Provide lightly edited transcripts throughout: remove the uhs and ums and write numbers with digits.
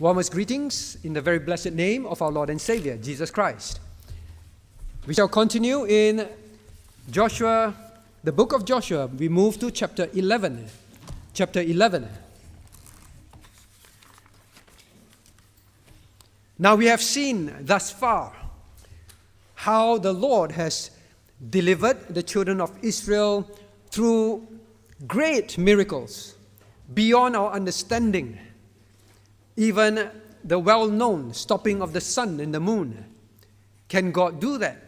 Warmest greetings in the very blessed name of our Lord and Savior, Jesus Christ. We shall continue in Joshua, the book of Joshua. We move to chapter 11. Chapter 11. Now we have seen thus far how the Lord has delivered the children of Israel through great miracles beyond our understanding. Even the well-known stopping of the sun and the moon. Can God do that?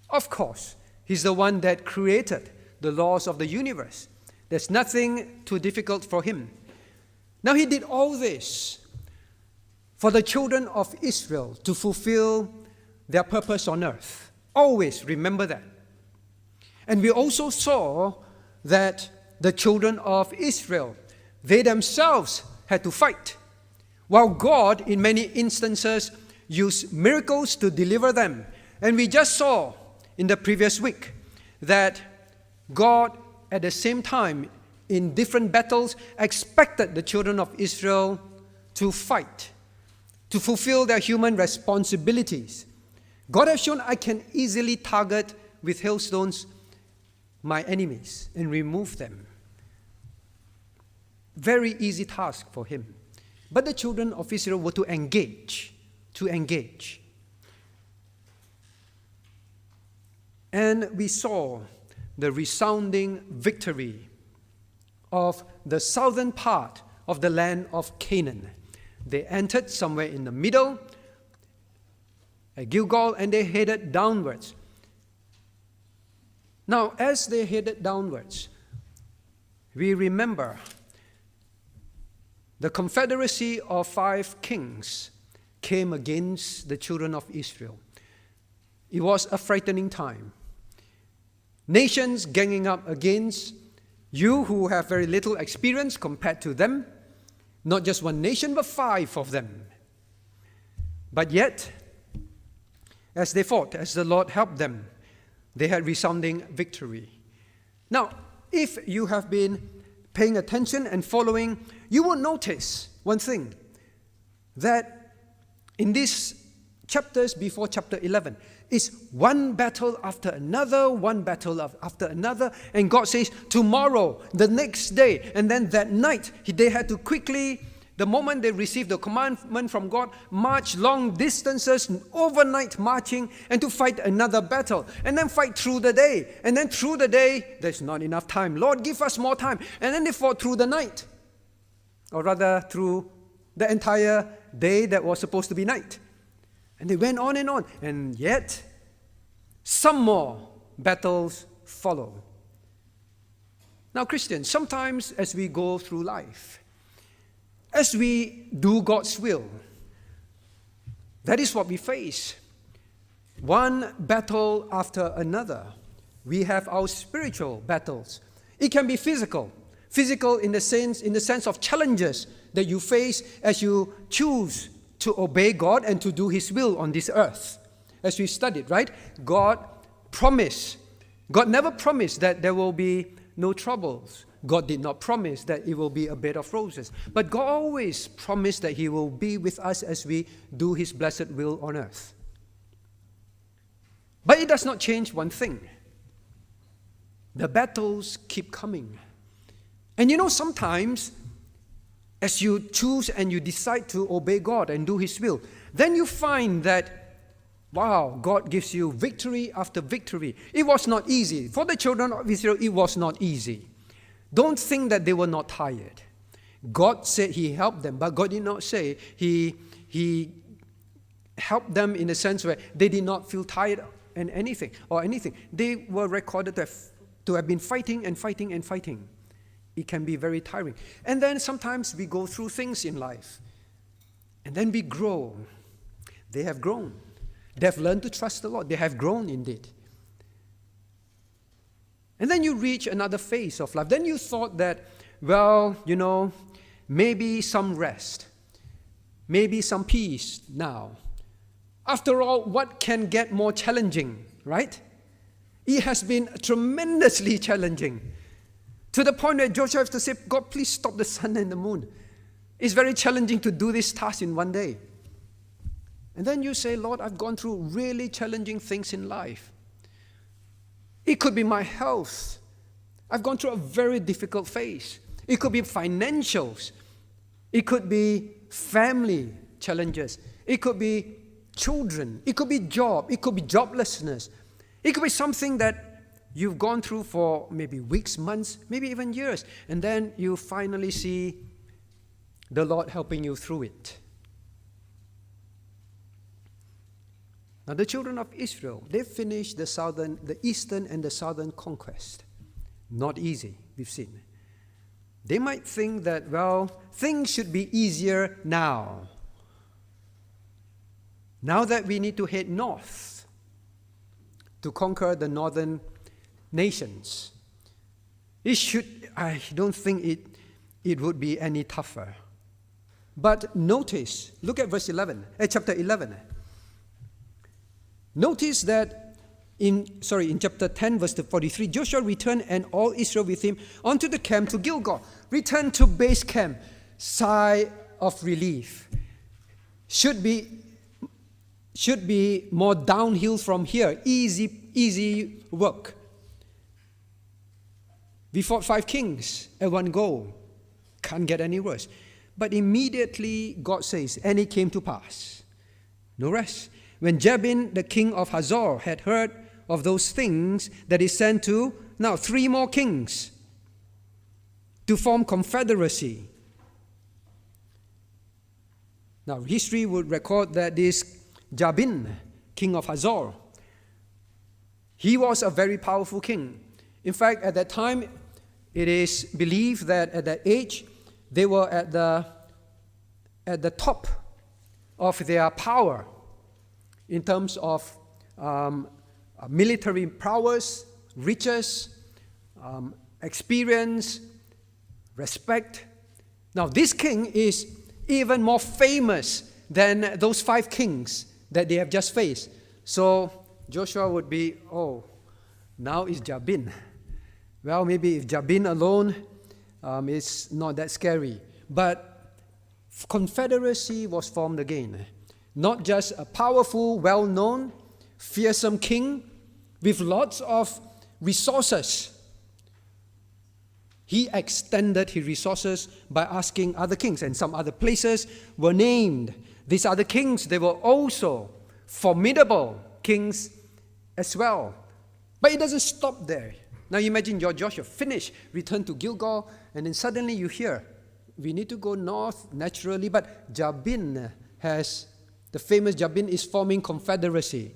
Of course. He's the one that created the laws of the universe. There's nothing too difficult for him. Now he did all this for the children of Israel to fulfill their purpose on earth. Always remember that. And we also saw that the children of Israel, they themselves had to fight, while God, in many instances, used miracles to deliver them. And we just saw in the previous week that God, at the same time, in different battles, expected the children of Israel to fight, to fulfill their human responsibilities. God has shown, I can easily target with hailstones my enemies and remove them. Very easy task for him. But the children of Israel were to engage. And we saw the resounding victory of the southern part of the land of Canaan. They entered somewhere in the middle, at Gilgal, and they headed downwards. Now, as they headed downwards, we remember the confederacy of 5 kings came against the children of Israel. It was a frightening time. Nations ganging up against you who have very little experience compared to them. Not just one nation, but 5 of them. But yet, as they fought, as the Lord helped them, they had resounding victory. Now, if you have been paying attention and following, you will notice one thing, that in these chapters before chapter 11, is one battle after another, and God says, tomorrow, the next day, and then that night, they had to quickly, the moment they received the commandment from God, march long distances, overnight marching, and to fight another battle, and then fight through the day. And then through the day, there's not enough time. Lord, give us more time. And then they fought through the night, or rather through the entire day that was supposed to be night. And they went on, and yet some more battles follow. Now, Christians, sometimes as we go through life, as we do God's will, that is what we face. One battle after another. We have our spiritual battles. It can be physical. Physical in the sense of challenges that you face as you choose to obey God and to do His will on this earth. As we studied, right? God never promised that there will be no troubles. God did not promise that it will be a bed of roses. But God always promised that He will be with us as we do His blessed will on earth. But it does not change one thing. The battles keep coming. And sometimes as you choose and you decide to obey God and do His will, then you find that, wow, God gives you victory after victory. It was not easy. For the children of Israel, it was not easy. Don't think that they were not tired. God said He helped them, but God did not say He helped them in a sense where they did not feel tired and anything. They were recorded to have been fighting. It can be very tiring. And then sometimes we go through things in life. And then we grow. They have grown. They have learned to trust the Lord. They have grown indeed. And then you reach another phase of life. Then you thought that, well, maybe some rest. Maybe some peace now. After all, what can get more challenging, right? It has been tremendously challenging. To the point where Joshua has to say, God, please stop the sun and the moon. It's very challenging to do this task in one day. And then you say, Lord, I've gone through really challenging things in life. It could be my health. I've gone through a very difficult phase. It could be financials. It could be family challenges. It could be children. It could be job. It could be joblessness. It could be something that you've gone through for maybe weeks, months, maybe even years. And then you finally see the Lord helping you through it. Now the children of Israel, they finished the eastern and the southern conquest. Not easy, we've seen. They might think that, well, things should be easier now. Now that we need to head north to conquer the northern nations. I don't think it would be any tougher. But notice, look at chapter 11. Notice that in chapter 10, verse 43, Joshua returned and all Israel with him onto the camp to Gilgal. Return to base camp. Sigh of relief. Should be more downhill from here. Easy work. We fought 5 kings at one go. Can't get any worse. But immediately God says, and it came to pass. No rest. When Jabin, the king of Hazor, had heard of those things, that he sent to, now 3 more kings to form confederacy. Now, history would record that this Jabin, king of Hazor, he was a very powerful king. In fact, at that time, it is believed that at that age, they were at the top of their power in terms of military prowess, riches, experience, respect. Now, this king is even more famous than those 5 kings that they have just faced. So Joshua would be, now it's Jabin. Well, maybe if Jabin alone is not that scary. But confederacy was formed again. Not just a powerful, well-known, fearsome king with lots of resources. He extended his resources by asking other kings, and some other places were named. These other kings, they were also formidable kings as well. But it doesn't stop there. Now imagine you're Joshua, finish, return to Gilgal, and then suddenly you hear, we need to go north naturally, but Jabin the famous Jabin is forming confederacy.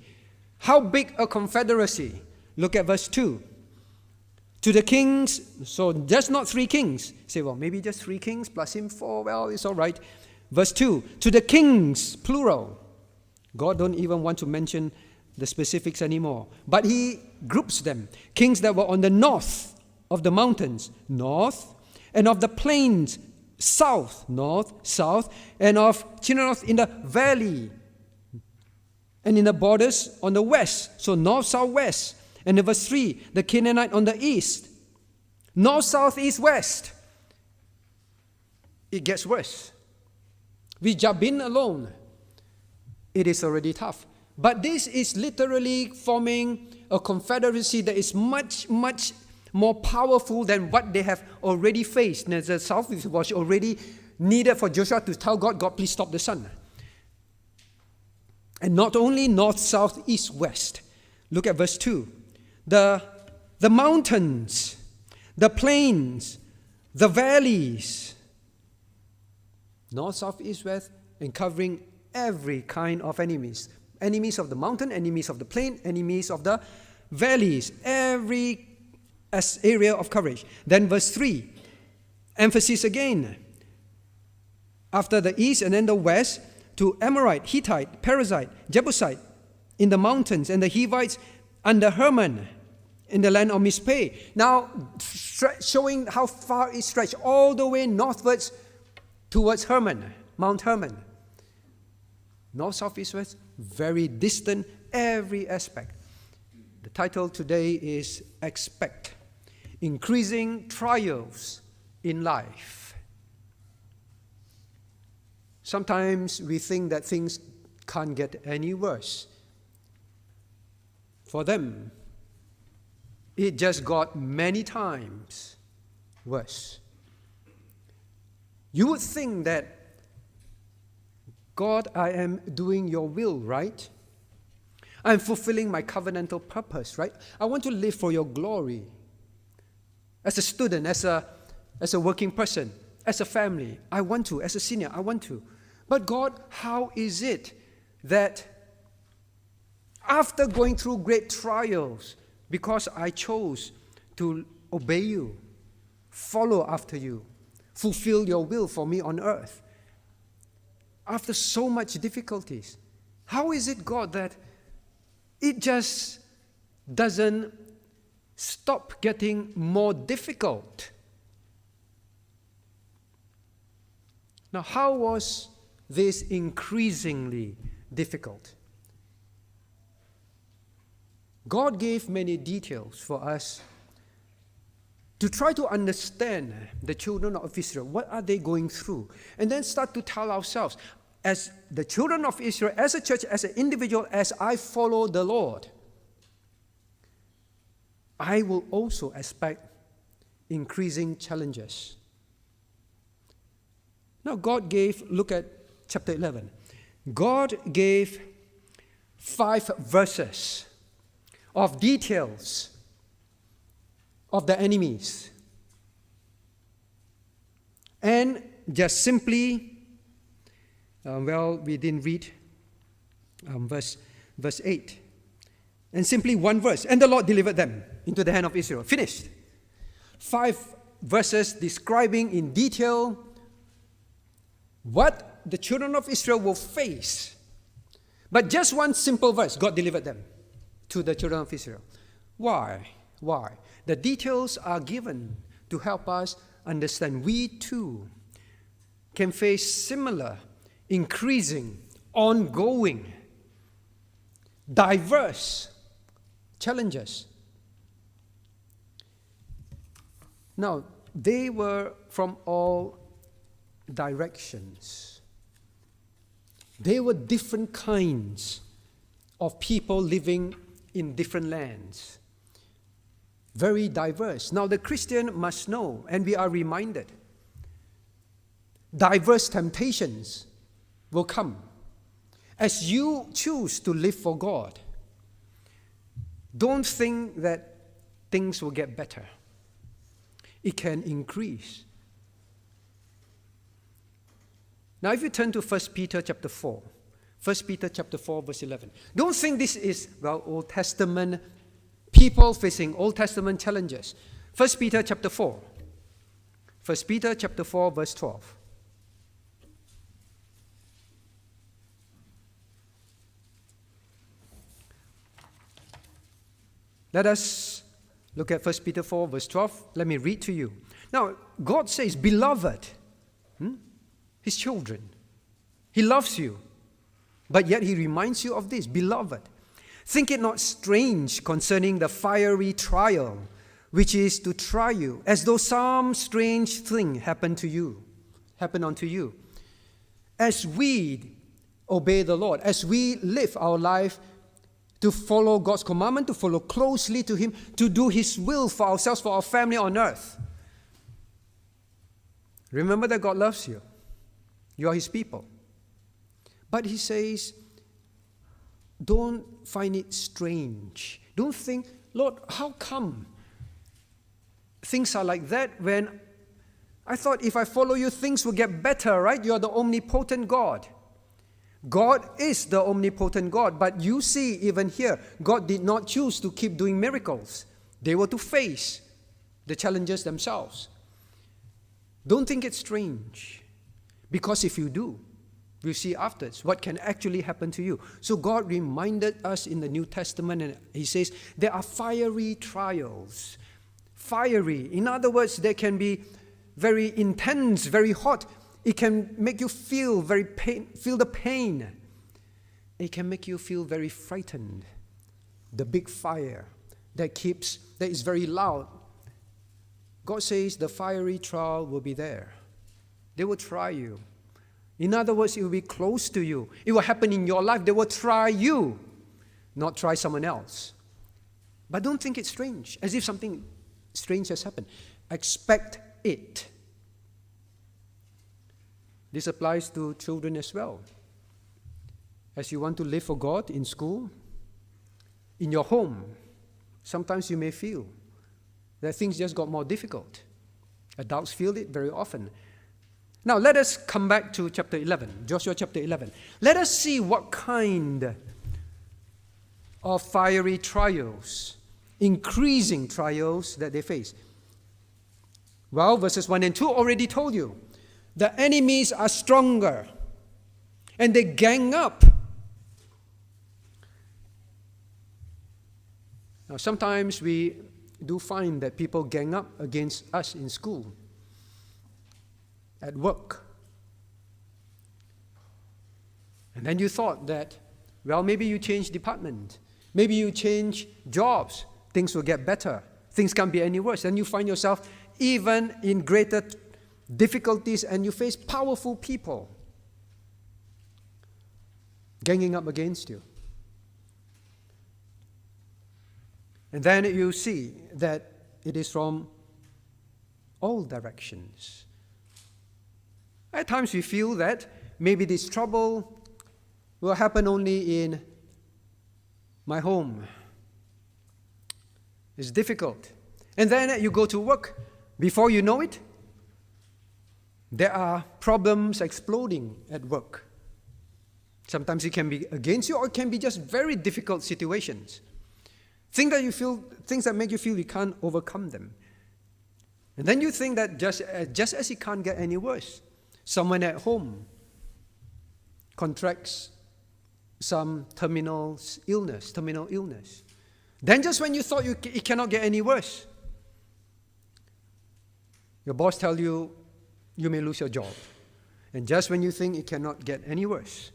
How big a confederacy? Look at verse 2. To the kings, so just not 3 kings. Say, well, maybe just 3 kings plus him 4, well, it's all right. Verse 2, to the kings, plural. God don't even want to mention the specifics anymore. But he groups them. Kings that were on the north of the mountains, north, and of the plains, south, north, south, and of Chinneroth in the valley, and in the borders on the west, so north, south, west. And in verse 3, the Canaanite on the east, north, south, east, west. It gets worse. With Jabin alone, it is already tough. But this is literally forming a confederacy that is much, much more powerful than what they have already faced. And the south was already needed for Joshua to tell God, God, please stop the sun. And not only north, south, east, west. Look at verse 2. The mountains, the plains, the valleys, north, south, east, west, and covering every kind of enemies. Enemies of the mountain, enemies of the plain, enemies of the valleys, every area of coverage. Then verse 3, emphasis again. After the east and then the west, to Amorite, Hittite, Perizzite, Jebusite in the mountains, and the Hivites under Hermon in the land of Mizpeh. Now, showing how far it stretched, all the way northwards towards Hermon, Mount Hermon. North, south, east, west, very distant, every aspect. The title today is Expect. Increasing trials in life. Sometimes we think that things can't get any worse. For them, it just got many times worse. You would think that, God, I am doing your will, right? I'm fulfilling my covenantal purpose, right? I want to live for your glory. As a student, as a working person, as a family, I want to. As a senior, I want to. But God, how is it that after going through great trials, because I chose to obey you, follow after you, fulfill your will for me on earth, after so much difficulties, how is it, God, that it just doesn't stop getting more difficult? Now, how was this increasingly difficult? God gave many details for us to try to understand the children of Israel. What are they going through? And then start to tell ourselves, as the children of Israel, as a church, as an individual, as I follow the Lord, I will also expect increasing challenges. Now, look at chapter 11. God gave 5 verses of details of the enemies. And just simply, we didn't read verse 8. And simply one verse. And the Lord delivered them into the hand of Israel. Finished. 5 verses describing in detail what the children of Israel will face. But just one simple verse, God delivered them to the children of Israel. Why? Why? The details are given to help us understand we too can face similar, increasing, ongoing, diverse challenges. Now, they were from all directions. They were different kinds of people living in different lands. Very diverse. Now, the Christian must know, and we are reminded, diverse temptations will come as you choose to live for God. Don't think that things will get better. It can increase. Now, if you turn to 1 Peter chapter 4, 1 Peter chapter 4, verse 11. Don't think this is, Old Testament people facing Old Testament challenges. 1 Peter chapter 4. 1 Peter chapter 4, verse 12. Let us look at 1 Peter 4, verse 12. Let me read to you. Now, God says, beloved, His children. He loves you. But yet He reminds you of this, beloved. Think it not strange concerning the fiery trial, which is to try you, as though some strange thing happened unto you. As we obey the Lord, as we live our life to follow God's commandment, to follow closely to Him, to do His will for ourselves, for our family on earth. Remember that God loves you. You are His people. But He says, don't find it strange. Don't think, Lord, how come things are like that when I thought if I follow you, things will get better, right? You are the omnipotent God. God is the omnipotent God. But you see, even here, God did not choose to keep doing miracles. They were to face the challenges themselves. Don't think it's strange. Because if you do, we'll see afterwards what can actually happen to you. So God reminded us in the New Testament, and He says, there are fiery trials. Fiery. In other words, they can be very intense, very hot. It can make you feel feel the pain. It can make you feel very frightened. The big fire that is very loud. God says the fiery trial will be there. They will try you In other words, it will be close to you. It will happen in your life. They will try you, not try someone else. But don't think it's strange, as if something strange has happened. Expect it. This applies to children as well. As you want to live for God in school, in your home, sometimes you may feel that things just got more difficult. Adults feel it very often. Now, let us come back to chapter 11, Joshua chapter 11. Let us see what kind of fiery trials, increasing trials that they face. Well, verses 1 and 2 already told you. The enemies are stronger, and they gang up. Now, sometimes we do find that people gang up against us in school, at work. And then you thought that, well, maybe you change department, maybe you change jobs, things will get better, things can't be any worse. Then you find yourself even in greater difficulties, and you face powerful people ganging up against you. And then you see that it is from all directions. At times we feel that maybe this trouble will happen only in my home. It's difficult. And then you go to work. Before you know it, there are problems exploding at work. Sometimes it can be against you, or it can be just very difficult situations. Things that make you feel you can't overcome them. And then you think that just as it can't get any worse, someone at home contracts some terminal illness. Then just when you thought it cannot get any worse, your boss tells you you may lose your job. And just when you think it cannot get any worse,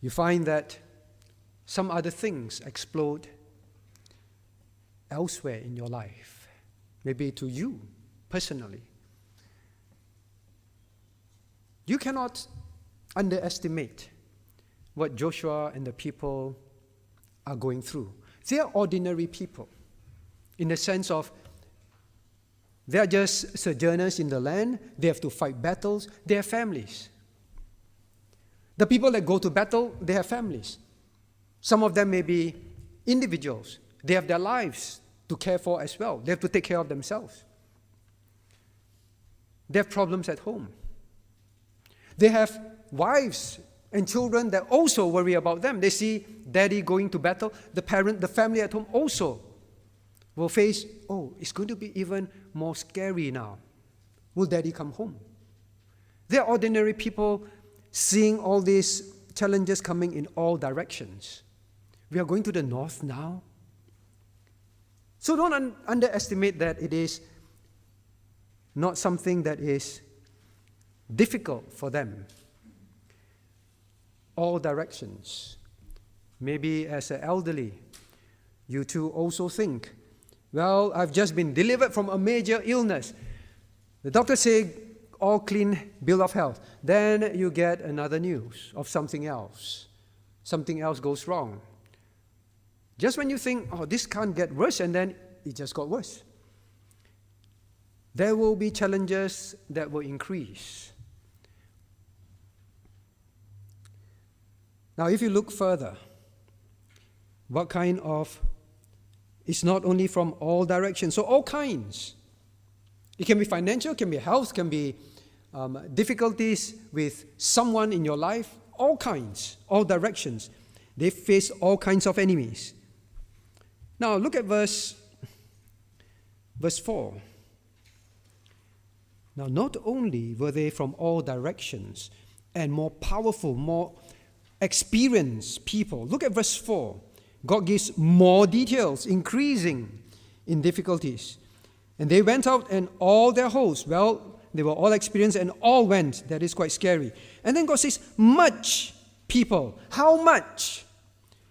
you find that some other things explode elsewhere in your life, maybe to you personally. You cannot underestimate what Joshua and the people are going through. They are ordinary people in the sense of they are just sojourners in the land. They have to fight battles. They have families. The people that go to battle, they have families. Some of them may be individuals. They have their lives to care for as well. They have to take care of themselves. They have problems at home. They have wives and children that also worry about them. They see daddy going to battle. The family at home also will face, it's going to be even more scary now. Will daddy come home? They are ordinary people seeing all these challenges coming in all directions. We are going to the north now. So don't underestimate that it is not something that is difficult for them. All directions. Maybe as an elderly, you too also think, well, I've just been delivered from a major illness. The doctor said, all clean bill of health. Then you get another news of something else. Something else goes wrong. Just when you think, this can't get worse, and then it just got worse. There will be challenges that will increase. Now, if you look further, what kind of, it's not only from all directions, so all kinds. It can be financial, it can be health, it can be difficulties with someone in your life, all kinds, all directions. They face all kinds of enemies. Now, look at verse 4. Now, not only were they from all directions and more powerful, more experienced people. Look at verse 4. God gives more details, increasing in difficulties. And they went out, and all their hosts, they were all experienced and all went. That is quite scary. And then God says, much people. How much?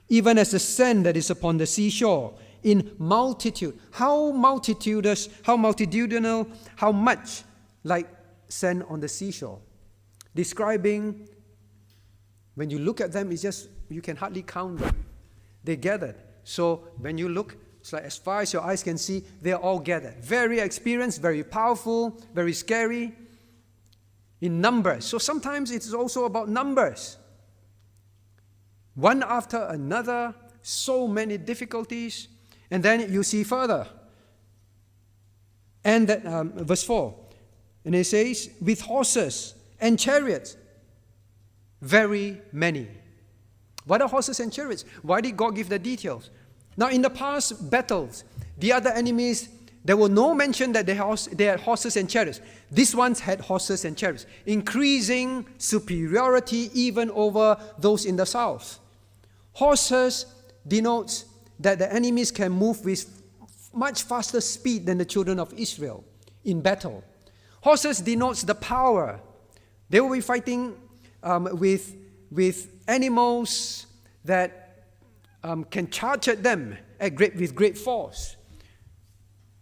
Even as the sand that is upon the seashore, in multitude. How multitudinous, how multitudinal, how much? Like sand on the seashore, describing, when you look at them, it's just, you can hardly count them. They gathered. So when you look, it's like as far as your eyes can see, they're all gathered. Very experienced, very powerful, very scary in numbers. So sometimes it's also about numbers. One after another, so many difficulties. And then you see further. And that, verse 4, and it says, with horses and chariots, very many. What are horses and chariots? Why did God give the details? Now, in the past battles, the other enemies, there were no mention that they had horses and chariots. These ones had horses and chariots, increasing superiority even over those in the south. Horses denotes that the enemies can move with much faster speed than the children of Israel in battle. Horses denotes the power. They will be fighting with animals that can charge at them with great force.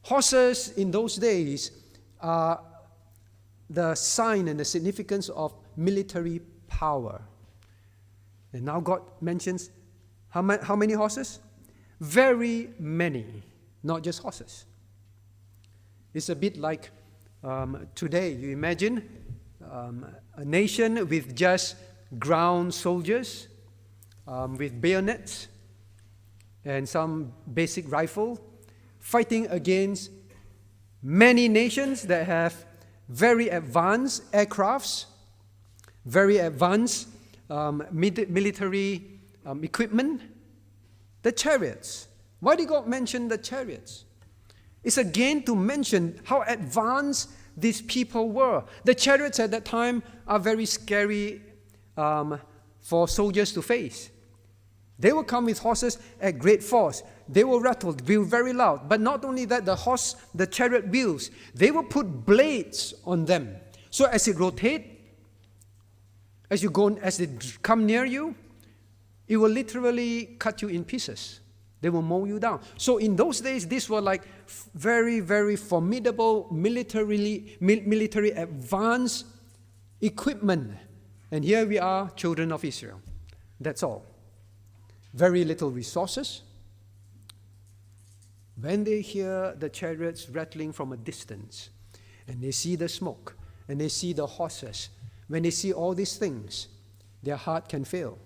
Horses in those days are the sign and the significance of military power. And now God mentions how many horses? Very many, not just horses. It's a bit like today. You imagine a nation with just ground soldiers, with bayonets and some basic rifle, fighting against many nations that have very advanced aircrafts, very advanced military equipment, the chariots. Why did God mention the chariots? It's again to mention how advanced these people were. The chariots at that time are very scary for soldiers to face. They will come with horses at great force. They will rattle, be very loud. But not only that, the chariot wheels, they will put blades on them. So as it rotates, as they come near you, it will literally cut you in pieces. They will mow you down. So in those days, these were like very, very formidable military advanced equipment. And here we are, children of Israel. That's all. Very little resources. When they hear the chariots rattling from a distance, and they see the smoke, and they see the horses, when they see all these things, their heart can fail.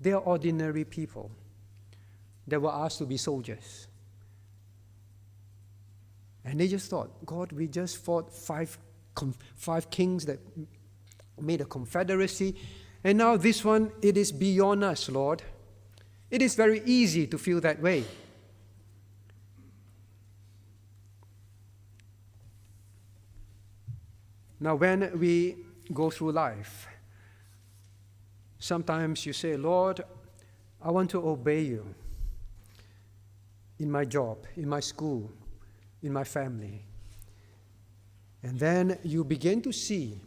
They are ordinary people that were asked to be soldiers. And they just thought, God, we just fought five kings that made a confederacy, and now this one, it is beyond us, Lord. It is very easy to feel that way. Now, when we go through life, sometimes you say, Lord, I want to obey you in my job, in my school, in my family. And then you begin to see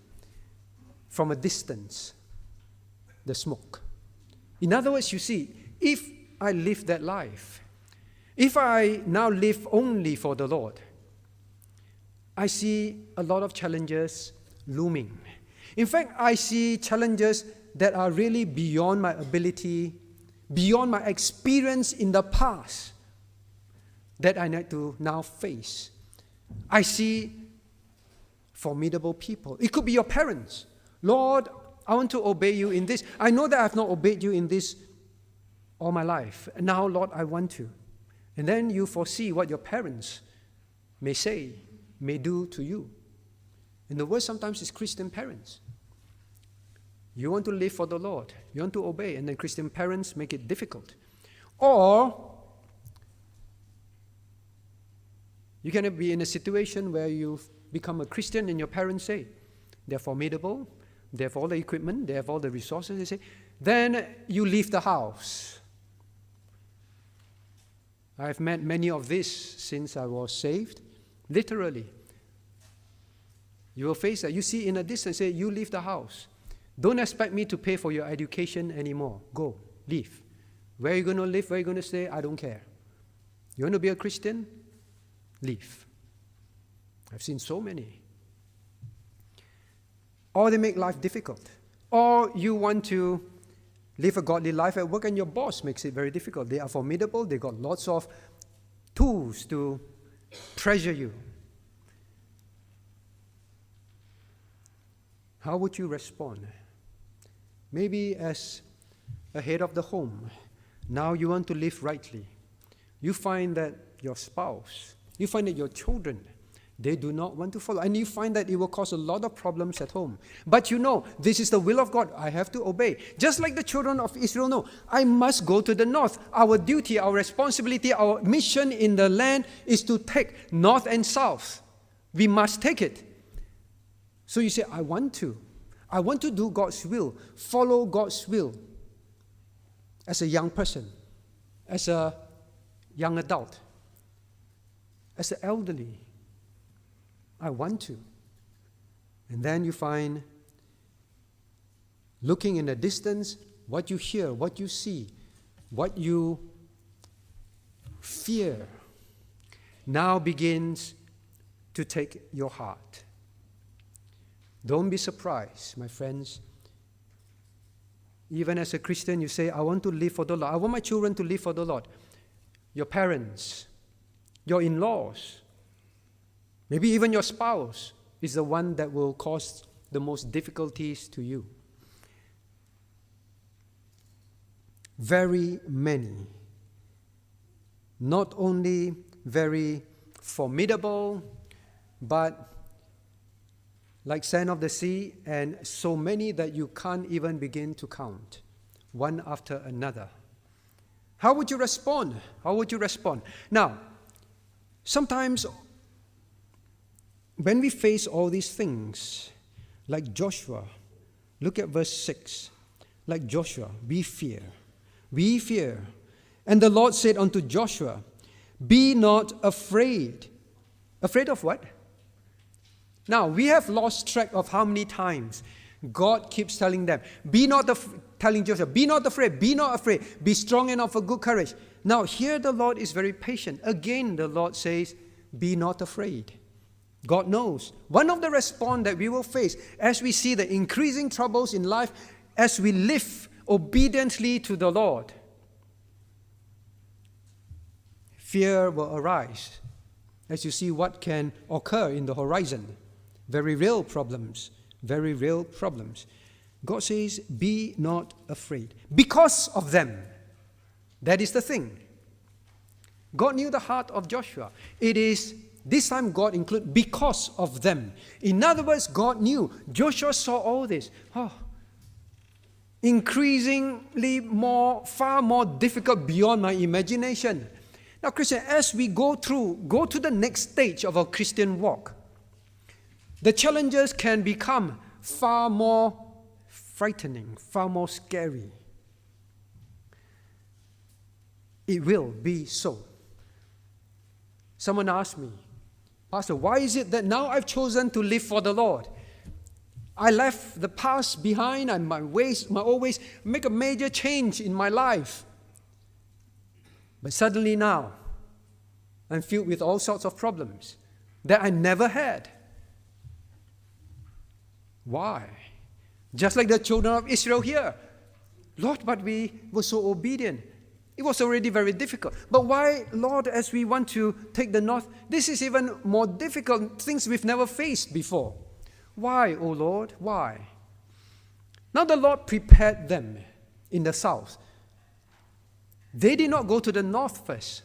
from a distance the smoke. In other words, you see, if I live that life, if I now live only for the Lord, I see a lot of challenges looming. In fact, I see challenges that are really beyond my ability, beyond my experience in the past, that I need to now face. I see formidable people. It could be your parents. Lord, I want to obey you in this. I know that I have not obeyed you in this all my life. And now, Lord, I want to. And then you foresee what your parents may say, may do to you. And the worst sometimes is Christian parents. You want to live for the Lord. You want to obey. And then Christian parents make it difficult. Or you can be in a situation where you've become a Christian and your parents say, they're formidable, they have all the equipment, they have all the resources, they say, then you leave the house. I've met many of this since I was saved, literally. You will face that. You see in a distance, say, you leave the house. Don't expect me to pay for your education anymore. Go, leave. Where are you going to live? Where are you going to stay? I don't care. You want to be a Christian? Leave. I've seen so many. or they make life difficult. Or you want to live a godly life at work and your boss makes it very difficult. They are formidable. They got lots of tools to pressure you. How would you respond? Maybe as a head of the home, now you want to live rightly. You find that your spouse, you find that your children, they do not want to follow. And you find that it will cause a lot of problems at home. But you know, this is the will of God. I have to obey. Just like the children of Israel know, I must go to the north. Our duty, our responsibility, our mission in the land is to take north and south. We must take it. So you say, I want to do God's will, follow God's will. As a young person, as a young adult, as an elderly, I want to. And then you find, looking in the distance, what you hear, what you see, what you fear, now begins to take your heart. Don't be surprised, my friends. Even as a Christian, you say, I want to live for the Lord. I want my children to live for the Lord. Your parents, your in-laws, maybe even your spouse is the one that will cause the most difficulties to you. Very many, not only very formidable, but like sand of the sea, and so many that you can't even begin to count, one after another. How would you respond? How would you respond? Now, sometimes when we face all these things, like Joshua, look at verse 6. Like Joshua, we fear. We fear. And the Lord said unto Joshua, be not afraid. Afraid of what? Now, we have lost track of how many times God keeps telling them, telling Joshua, be not afraid, be strong and of a good courage. Now, here the Lord is very patient. Again, the Lord says, be not afraid. God knows. One of the response that we will face as we see the increasing troubles in life, as we live obediently to the Lord, fear will arise as you see what can occur in the horizon. Very real problems. Very real problems. God says, be not afraid. Because of them. That is the thing. God knew the heart of Joshua. It is, this time God included because of them. In other words, God knew. Joshua saw all this. Increasingly far more difficult beyond my imagination. Now, Christian, as we go to the next stage of our Christian walk, the challenges can become far more frightening, far more scary. It will be so. Someone asked me, Pastor, why is it that now I've chosen to live for the Lord? I left the past behind and my old ways, make a major change in my life. But suddenly now, I'm filled with all sorts of problems that I never had. Why? Just like the children of Israel here. Lord, but we were so obedient. It was already very difficult. But why, Lord, as we want to take the north, this is even more difficult, things we've never faced before. Why, O Lord? Why? Now the Lord prepared them in the south. They did not go to the north first.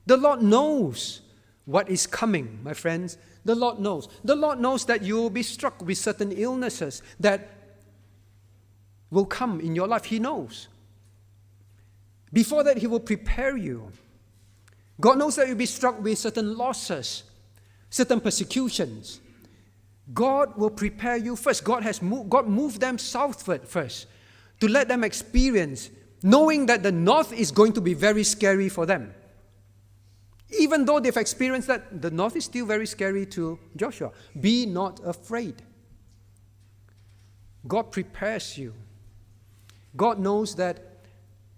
The Lord knows what is coming, my friends. The Lord knows. The Lord knows that you will be struck with certain illnesses that will come in your life. He knows. Before that, He will prepare you. God knows that you'll be struck with certain losses, certain persecutions. God will prepare you first. God moved them southward first to let them experience, knowing that the north is going to be very scary for them. Even though they've experienced that, the north is still very scary to Joshua. Be not afraid. God prepares you. God knows that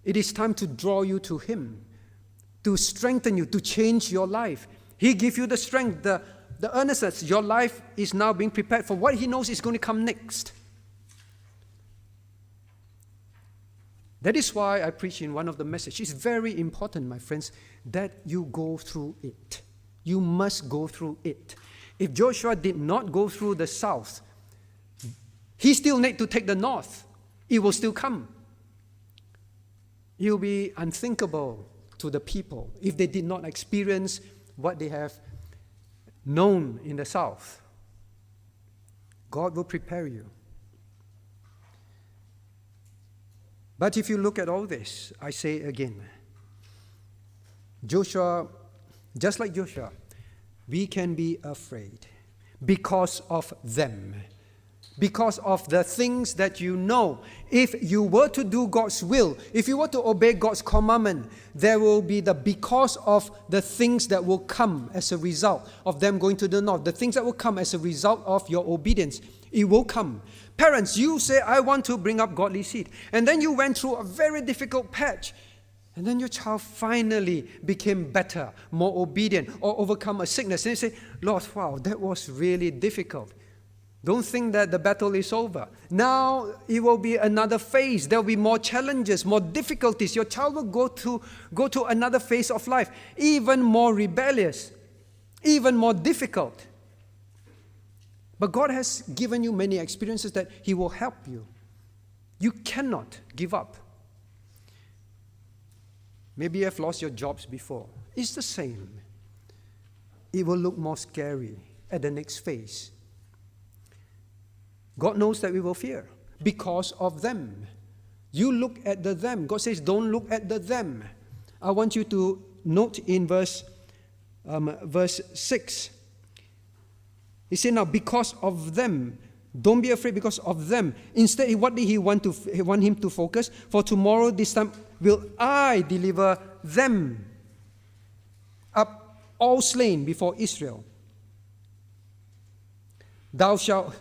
it is time to draw you to Him, to strengthen you, to change your life. He gives you the strength, earnestness. Your life is now being prepared for what he knows is going to come next. That is why I preach in one of the messages. It's very important, my friends, that you go through it. You must go through it. If Joshua did not go through the south, he still need to take the north. It will still come. It will be unthinkable to the people if they did not experience what they have known in the south. God will prepare you. But if you look at all this, I say again, Joshua, just like Joshua, we can be afraid because of them, because of the things that you know. If you were to do God's will, if you were to obey God's commandment, there will be the because of the things that will come as a result of them going to the north, the things that will come as a result of your obedience. It will come. Parents, you say, I want to bring up godly seed. And then you went through a very difficult patch. And then your child finally became better, more obedient, or overcome a sickness. And you say, Lord, wow, that was really difficult. Don't think that the battle is over. Now it will be another phase. There will be more challenges, more difficulties. Your child will go to another phase of life, even more rebellious, even more difficult. But God has given you many experiences that He will help you. You cannot give up. Maybe you have lost your jobs before. It's the same. It will look more scary at the next phase. God knows that we will fear because of them. You look at the them. God says, don't look at the them. I want you to note in verse 6. He said, now because of them, don't be afraid because of them. Instead, what did he want him to focus? For tomorrow, this time, will I deliver them up all slain before Israel. Thou shalt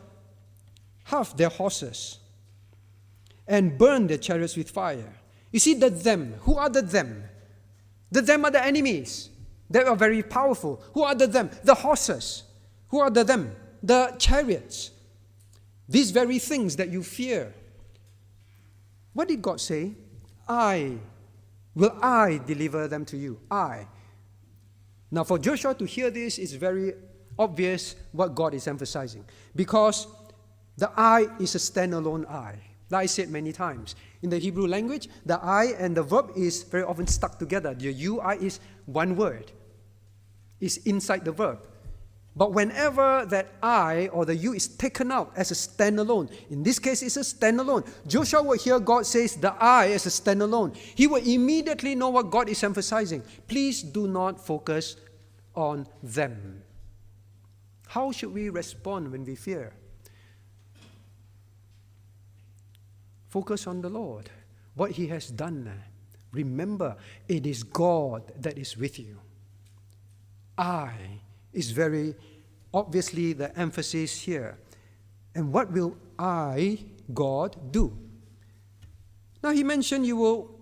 have their horses and burn their chariots with fire. You see the them. Who are the them? The them are the enemies. They are very powerful. Who are the them? The horses. Who are the them? The chariots. These very things that you fear. What did God say? Will I deliver them to you? I. Now for Joshua to hear this, it's very obvious what God is emphasizing. Because the I is a standalone I. Like I said many times. In the Hebrew language, the I and the verb is very often stuck together. The you-I is one word. It's inside the verb. But whenever that I or the you is taken out as a standalone, in this case it's a standalone. Joshua will hear God says the I as a standalone. He will immediately know what God is emphasizing. Please do not focus on them. How should we respond when we fear? Focus on the Lord, what He has done. Remember, it is God that is with you. I is very obviously the emphasis here. And what will I, God, do? Now he mentioned you will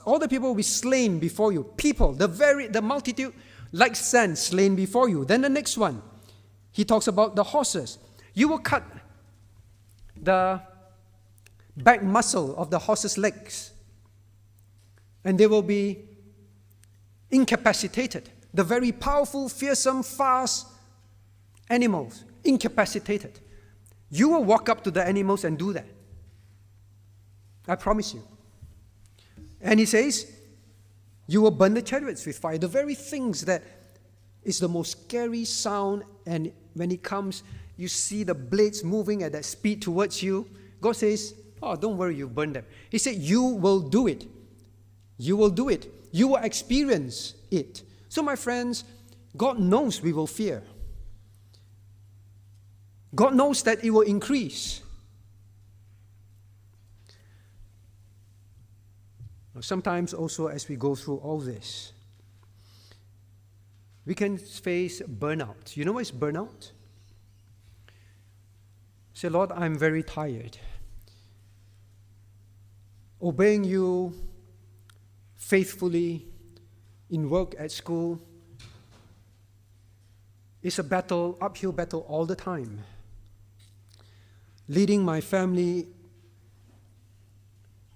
all the people will be slain before you. People, the multitude like sand slain before you. Then the next one, he talks about the horses. You will cut the back muscle of the horse's legs, and they will be incapacitated. The very powerful, fearsome, fast animals, incapacitated. You will walk up to the animals and do that. I promise you. And he says, you will burn the chariots with fire. The very things that is the most scary sound, and when it comes, you see the blades moving at that speed towards you. God says, oh, don't worry, you burn them. He said, you will do it. You will do it. You will experience it. So my friends, God knows we will fear. God knows that it will increase. Sometimes also as we go through all this, we can face burnout. You know what is burnout? Say, Lord, I'm very tired. Obeying you faithfully in work, at school, It's a battle, uphill battle all the time. Leading my family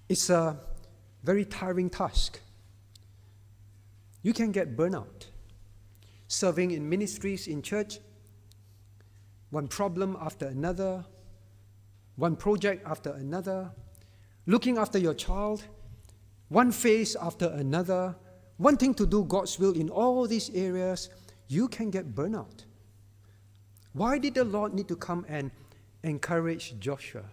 is a very tiring task. You can get burnout. Serving in ministries, in church, one problem after another, one project after another, looking after your child, one phase after another, wanting to do God's will in all these areas, you can get burnout. Why did the Lord need to come and encourage Joshua?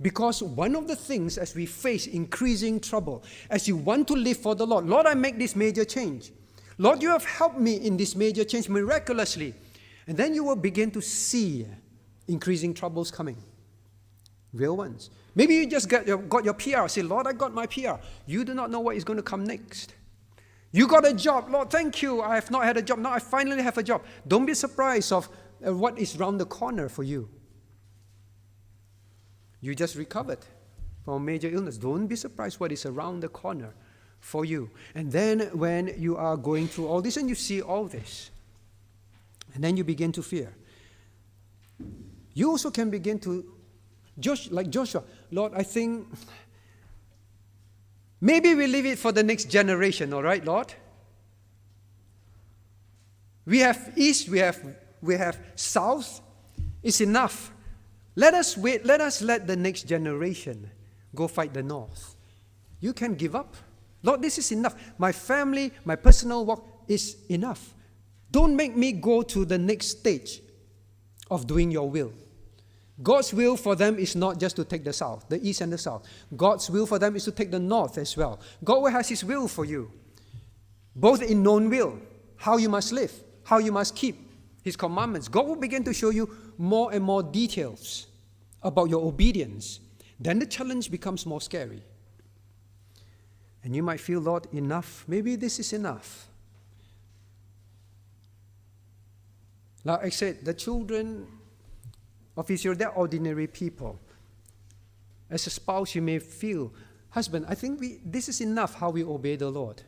Because one of the things as we face increasing trouble, as you want to live for the Lord, Lord, I make this major change. Lord, you have helped me in this major change miraculously. And then you will begin to see increasing troubles coming. Real ones. Maybe you just got your PR. Say, Lord, I got my PR. You do not know what is going to come next. You got a job. Lord, thank you. I have not had a job. Now I finally have a job. Don't be surprised of what is around the corner for you. You just recovered from a major illness. Don't be surprised what is around the corner for you. And then when you are going through all this and you see all this, and then you begin to fear, you also can begin to, like Joshua, Lord, I think maybe we leave it for the next generation, all right, Lord? We have east, we have south. It's enough. Let us wait. Let us let the next generation go fight the north. You can give up. Lord, this is enough. My family, my personal walk is enough. Don't make me go to the next stage of doing your will. God's will for them is not just to take the south, the east and the south. God's will for them is to take the north as well. God has His will for you, both in known will, how you must live, how you must keep His commandments. God will begin to show you more and more details about your obedience. Then the challenge becomes more scary. And you might feel, Lord, enough. Maybe this is enough. Like I said, the children of Israel, they're ordinary people. As a spouse, you may feel, husband, I think this is enough how we obey the Lord.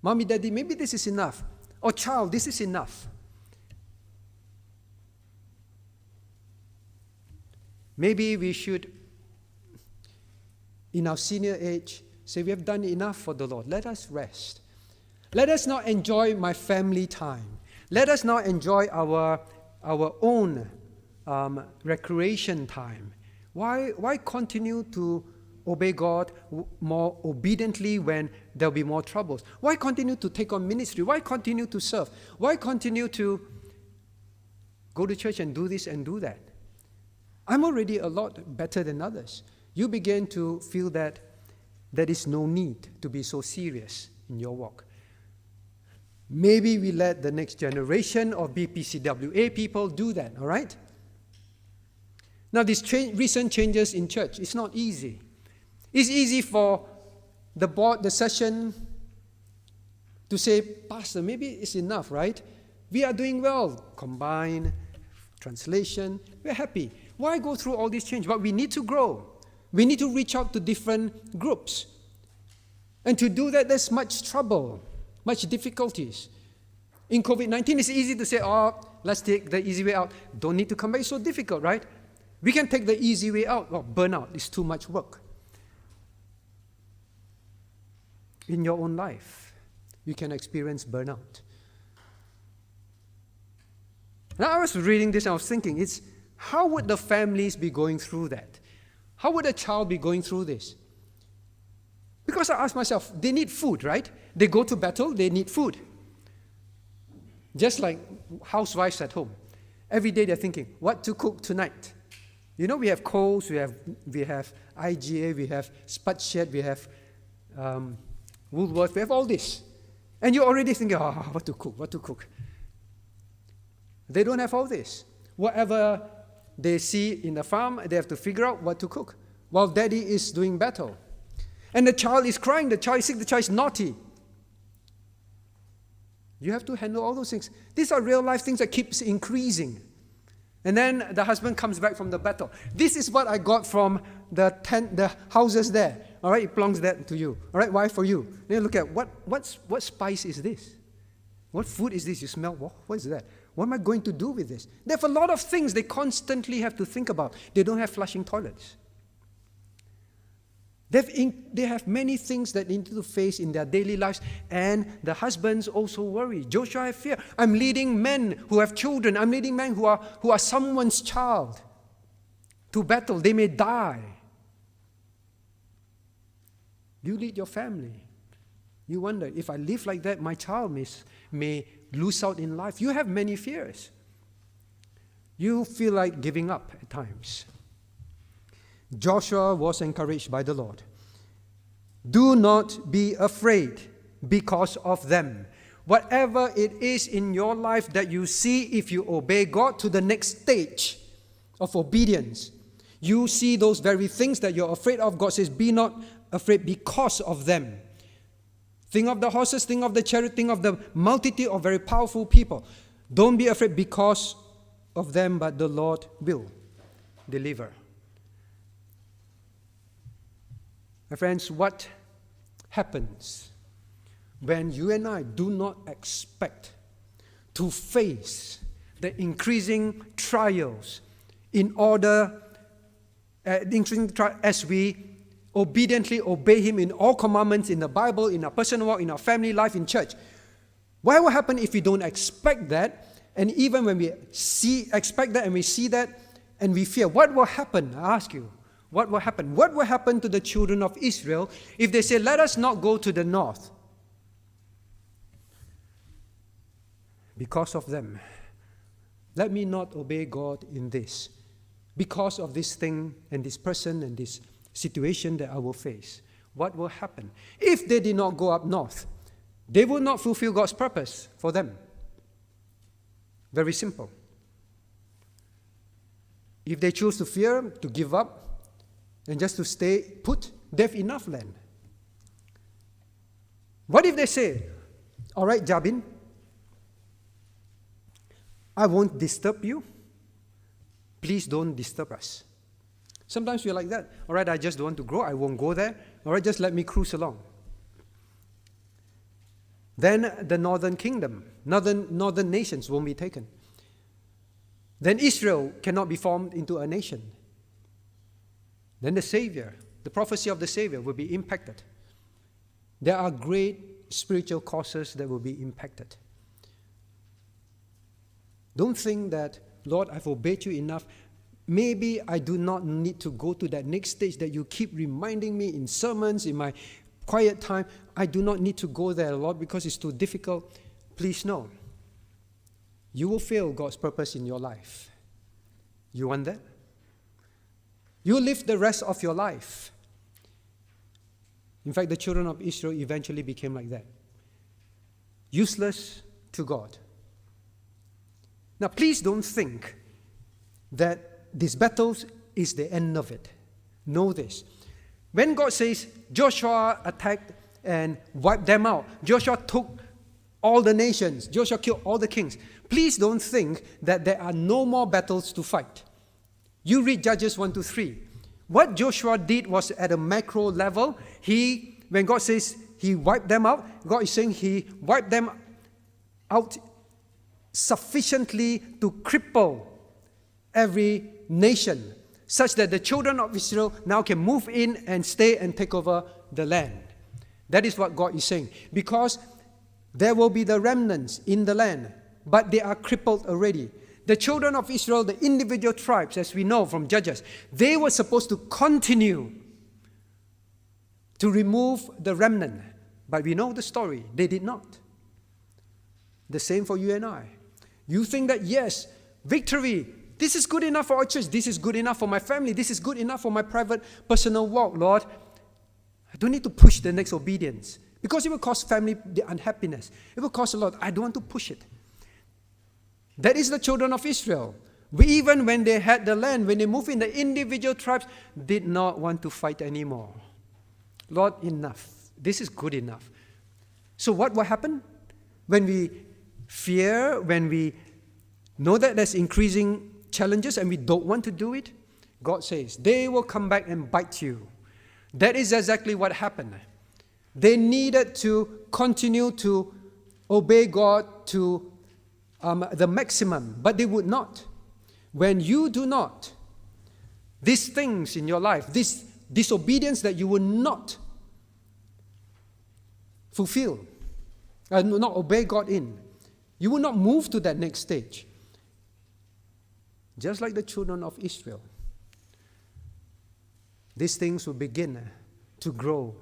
Mommy, daddy, maybe this is enough. Or child, this is enough. Maybe we should, in our senior age, say we have done enough for the Lord. Let us rest. Let us not enjoy my family time. Let us not enjoy our own recreation time. Why continue to obey God more obediently when there'll be more troubles? Why continue to take on ministry? Why continue to serve? Why continue to go to church and do this and do that? I'm already a lot better than others. You begin to feel that there is no need to be so serious in your walk. Maybe we let the next generation of BPCWA people do that, all right? Now, these recent changes in church, it's not easy. It's easy for the board, the session, to say, Pastor, maybe it's enough, right? We are doing well. Combine, translation, we're happy. Why go through all these changes? But we need to grow. We need to reach out to different groups. And to do that, there's much trouble, much difficulties. In COVID-19, it's easy to say, let's take the easy way out. Don't need to come back. It's so difficult, right? We can take the easy way out. Burnout is too much work. In your own life, you can experience burnout. Now, I was reading this and I was thinking, how would the families be going through that? How would a child be going through this? Because I asked myself, they need food, right? They go to battle, they need food. Just like housewives at home. Every day they're thinking, what to cook tonight? You know, we have Coles, we have IGA, we have Spudshed, we have Woolworth, we have all this. And you're already thinking, what to cook? They don't have all this. Whatever they see in the farm, they have to figure out what to cook while daddy is doing battle. And the child is crying, the child is sick, the child is naughty. You have to handle all those things. These are real life things that keeps increasing. And then the husband comes back from the battle. This is what I got from the houses there. All right, it belongs that to you. All right, why for you? Then you look at what spice is this? What food is this? You smell, what is that? What am I going to do with this? They have a lot of things they constantly have to think about. They don't have flushing toilets. They have many things that they need to face in their daily lives, and the husbands also worry. Joshua have fear. I'm leading men who have children. I'm leading men who are someone's child to battle. They may die. You lead your family. You wonder, if I live like that, my child may lose out in life. You have many fears. You feel like giving up at times. Joshua was encouraged by the Lord. Do not be afraid because of them. Whatever it is in your life that you see, if you obey God to the next stage of obedience, you see those very things that you're afraid of. God says, be not afraid because of them. Think of the horses, think of the chariot, think of the multitude of very powerful people. Don't be afraid because of them, but the Lord will deliver. My friends, what happens when you and I do not expect to face the increasing trials as we obediently obey Him in all commandments in the Bible, in our personal walk, in our family life, in church? What will happen if we don't expect that? And even when we expect that and we see that and we fear, what will happen? I ask you. What will happen? What will happen to the children of Israel if they say, let us not go to the north? Because of them. Let me not obey God in this. Because of this thing and this person and this situation that I will face. What will happen? If they did not go up north, they will not fulfill God's purpose for them. Very simple. If they choose to fear, to give up, and just to stay put, they have enough land. What if they say, all right, Jabin, I won't disturb you. Please don't disturb us. Sometimes we're like that. All right, I just don't want to grow. I won't go there. All right, just let me cruise along. Then the northern kingdom, northern nations won't be taken. Then Israel cannot be formed into a nation. Then the Savior, the prophecy of the Savior will be impacted. There are great spiritual causes that will be impacted. Don't think that, Lord, I've obeyed you enough. Maybe I do not need to go to that next stage that you keep reminding me in sermons, in my quiet time. I do not need to go there, Lord, because it's too difficult. Please know, you will fail God's purpose in your life. You want that? You live the rest of your life. In fact, the children of Israel eventually became like that. Useless to God. Now, please don't think that these battles is the end of it. Know this. When God says Joshua attacked and wiped them out, Joshua took all the nations, Joshua killed all the kings, please don't think that there are no more battles to fight. You read Judges 1-3. What Joshua did was at a macro level. When God says He wiped them out, God is saying He wiped them out sufficiently to cripple every nation, such that the children of Israel now can move in and stay and take over the land. That is what God is saying. Because there will be the remnants in the land, but they are crippled already. The children of Israel, the individual tribes, as we know from Judges, they were supposed to continue to remove the remnant. But we know the story. They did not. The same for you and I. You think that, yes, victory, this is good enough for our church. This is good enough for my family. This is good enough for my private, personal walk, Lord. I don't need to push the next obedience. Because it will cause family the unhappiness. It will cause a lot. I don't want to push it. That is the children of Israel. Even when they had the land, when they moved in, the individual tribes did not want to fight anymore. Lord, enough. This is good enough. So what will happen? When we fear, when we know that there's increasing challenges and we don't want to do it, God says, they will come back and bite you. That is exactly what happened. They needed to continue to obey God, to the maximum, but they would not. When you do not, these things in your life, this disobedience that you will not fulfill, not obey God in, you will not move to that next stage. Just like the children of Israel, these things will begin to grow.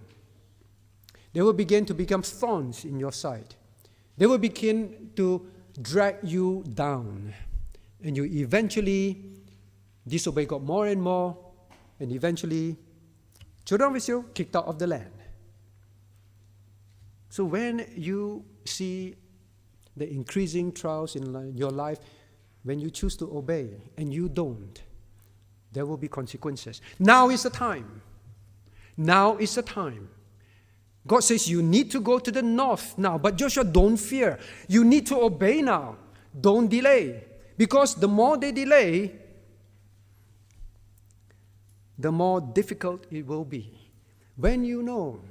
They will begin to become thorns in your side. They will begin to drag you down. And you eventually disobey God more and more. And eventually, children of Israel kicked out of the land. So when you see the increasing trials in your life, when you choose to obey and you don't, there will be consequences. Now is the time. Now is the time. God says you need to go to the north now. But Joshua, don't fear. You need to obey now. Don't delay. Because the more they delay, the more difficult it will be. When you know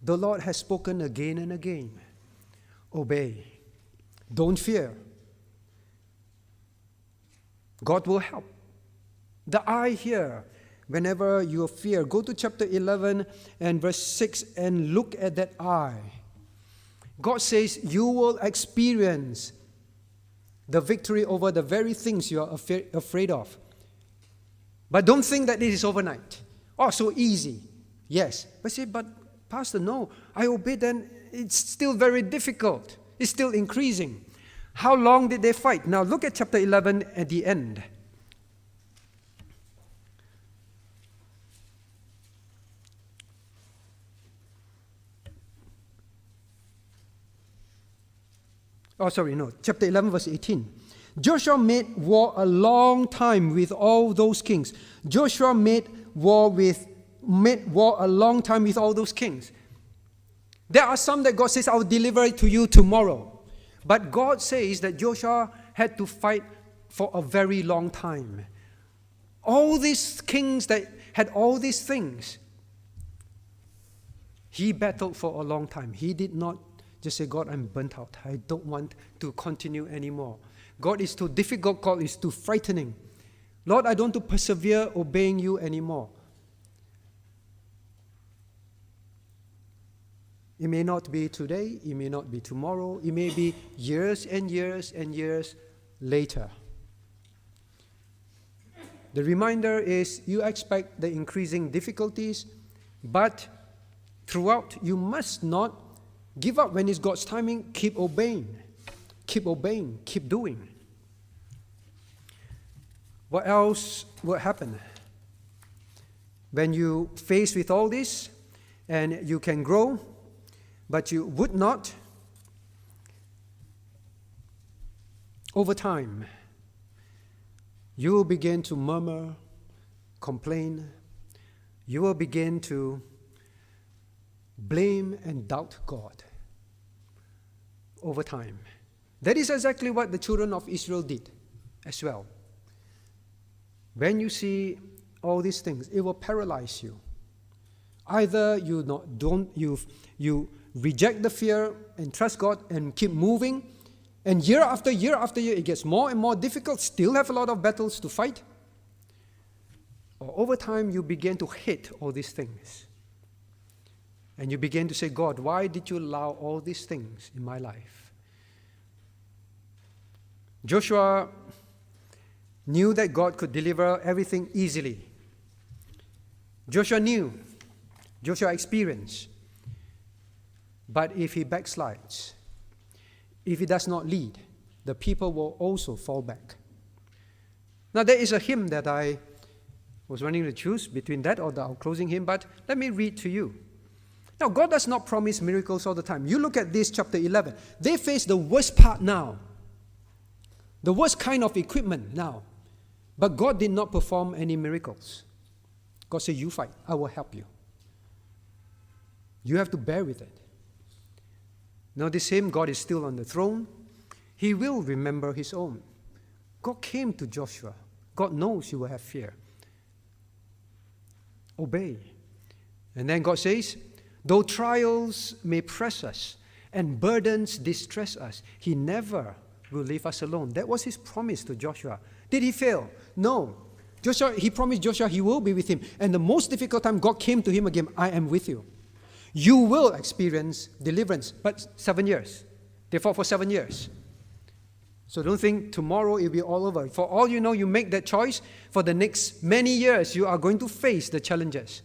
the Lord has spoken again and again, obey. Don't fear. God will help. The eye here, whenever you fear, go to chapter 11 and verse 6 and look at that eye. God says you will experience the victory over the very things you are afraid of. But don't think that it is overnight. Oh, so easy. Yes. But say, but Pastor, no, I obeyed and it's still very difficult. It's still increasing. How long did they fight? Now look at chapter 11 at the end. Chapter 11, verse 18. Joshua made war a long time with all those kings. Joshua made war a long time with all those kings. There are some that God says, I will deliver it to you tomorrow. But God says that Joshua had to fight for a very long time. All these kings that had all these things, he battled for a long time. He did not just say, God, I'm burnt out. I don't want to continue anymore. God is too difficult. God is too frightening. Lord, I don't want to persevere obeying you anymore. It may not be today. It may not be tomorrow. It may be years and years and years later. The reminder is you expect the increasing difficulties, but throughout you must not give up. When it's God's timing, keep obeying. Keep obeying. Keep doing. What else will happen? When you face with all this, and you can grow, but you would not, over time, you will begin to murmur, complain. You will begin to blame and doubt God over time. That is exactly what the children of Israel did as well. When you see all these things, it will paralyze you. Either you reject the fear and trust God and keep moving, and year after year after year, it gets more and more difficult, still have a lot of battles to fight. Or over time, you begin to hate all these things. And you begin to say, God, why did you allow all these things in my life? Joshua knew that God could deliver everything easily. Joshua knew. Joshua experienced. But if he backslides, if he does not lead, the people will also fall back. Now, there is a hymn that I was wanting to choose between that or our closing hymn, but let me read to you. Now, God does not promise miracles all the time. You look at this, chapter 11. They face the worst part now. The worst kind of equipment now. But God did not perform any miracles. God said, you fight. I will help you. You have to bear with it. Now, the same God is still on the throne. He will remember his own. God came to Joshua. God knows you will have fear. Obey. And then God says, though trials may press us and burdens distress us, he never will leave us alone. That was his promise to Joshua. Did he fail? No. He promised Joshua he will be with him. And the most difficult time, God came to him again, I am with you. You will experience deliverance. But 7 years. They fought for 7 years. So don't think tomorrow it will be all over. For all you know, you make that choice, for the next many years, you are going to face the challenges.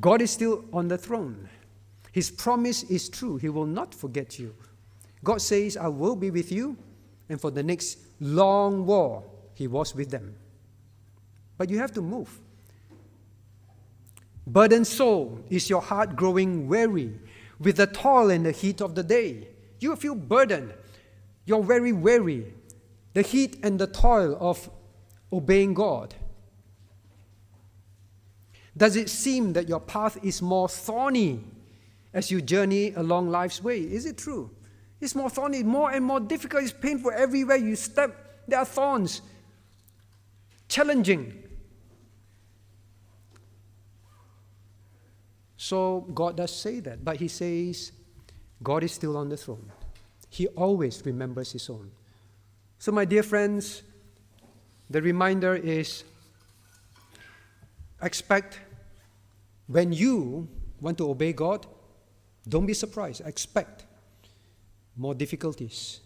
God is still on the throne. His promise is true. He will not forget you. God says, I will be with you. And for the next long war, he was with them. But you have to move. Burdened soul, is your heart growing weary with the toil and the heat of the day? You feel burdened. You're very weary. The heat and the toil of obeying God. Does it seem that your path is more thorny as you journey along life's way? Is it true? It's more thorny, more and more difficult. It's painful everywhere you step. There are thorns. Challenging. So God does say that, but he says God is still on the throne. He always remembers his own. So my dear friends, the reminder is, expect when you want to obey God, don't be surprised. Expect more difficulties.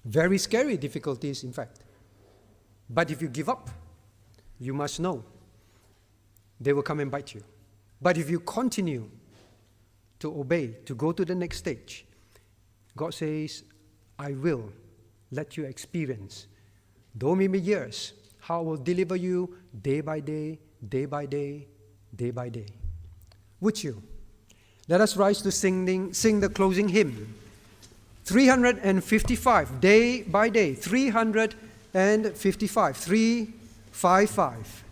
Very scary difficulties, in fact. But if you give up, you must know they will come and bite you. But if you continue to obey, to go to the next stage, God says, I will let you experience, though it may be years, how I will deliver you day by day, day by day, day by day. Would you? Let us rise to sing the closing hymn. 355, day by day. 355, 355.